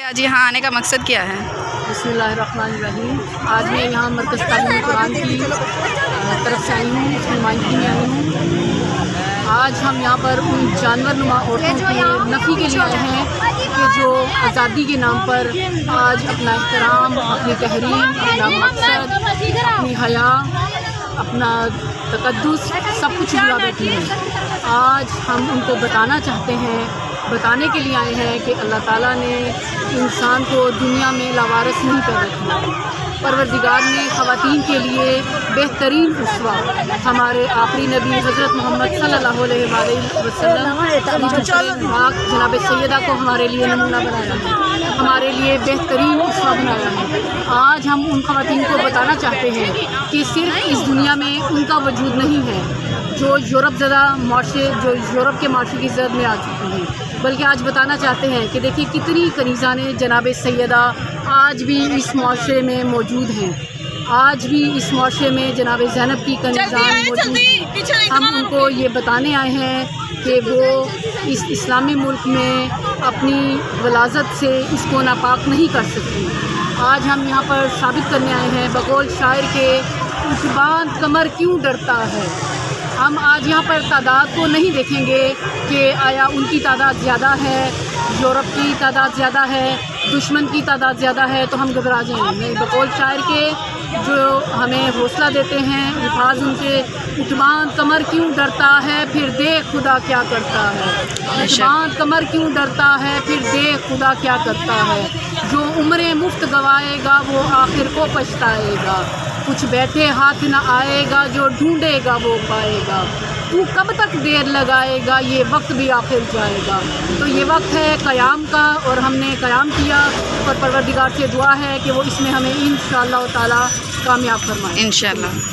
آج یہاں آنے کا مقصد کیا ہے؟ بسم اللہ الرحمن الرحیم۔ آج میں یہاں مرکز تعلیم قرآن کی طرف سے آئی ہوں، اس نمائندگی میں آئی ہوں۔ آج ہم یہاں پر ان جانور نما عورتوں کے نفی کے لیے آئے ہیں کہ جو آزادی کے نام پر آج اپنا احترام، اپنی تحریم، اپنا مقصد، اپنی حیا، اپنا تقدس سب کچھ بھلا بیٹھی ہیں۔ آج ہم ان کو بتانا چاہتے ہیں، بتانے کے لیے آئے ہیں کہ اللہ تعالیٰ نے انسان کو دنیا میں لاوارث نہیں پیدا کیا۔ پروردگار نے خواتین کے لیے بہترین اسوہ ہمارے آخری نبی حضرت محمد صلی اللہ علیہ وآلہ وسلم جناب سیدہ کو ہمارے لیے نمونہ بنایا ہے، ہمارے لیے بہترین اسوہ بنایا ہے۔ آج ہم ان خواتین کو بتانا چاہتے ہیں کہ صرف اس دنیا میں ان کا وجود نہیں ہے جو یورپ زدہ معاشرے، جو یورپ کے معاشرے کی زد میں آ چکی ہیں، بلکہ آج بتانا چاہتے ہیں کہ دیکھیے کتنی کنیزاں جناب سیدہ آج بھی اس معاشرے میں موجود ہیں، آج بھی اس معاشرے میں جناب زینب کی کنیزان موجود ہیں۔ ہم ان کو یہ بتانے آئے ہیں کہ وہ اس اسلامی ملک میں اپنی ولازت سے اس کو ناپاک نہیں کر سکتی۔ آج ہم یہاں پر ثابت کرنے آئے ہیں بقول شاعر کے اٹھ باندھ کمر کیوں ڈرتا ہے۔ ہم آج یہاں پر تعداد کو نہیں دیکھیں گے کہ آیا ان کی تعداد زیادہ ہے، یورپ کی تعداد زیادہ ہے، دشمن کی تعداد زیادہ ہے تو ہم گھبرا جائیں گے۔ بقول شاعر کے جو ہمیں حوصلہ دیتے ہیں الفاظ ان کے، اٹھ باندھ کمر کیوں ڈرتا ہے پھر دیکھ خدا کیا کرتا ہے، اٹھ باندھ کمر کیوں ڈرتا ہے پھر دیکھ خدا کیا کرتا ہے، جو عمریں مفت گوائے گا وہ آخر کو پچھتائے گا، کچھ بیٹھے ہاتھ نہ آئے گا جو ڈھونڈے گا وہ پائے گا، تو کب تک دیر لگائے گا یہ وقت بھی آخر جائے گا۔ تو یہ وقت ہے قیام کا اور ہم نے قیام کیا، اور پروردگار سے دعا ہے کہ وہ اس میں ہمیں انشاءاللہ تعالی کامیاب فرمائے۔ انشاءاللہ۔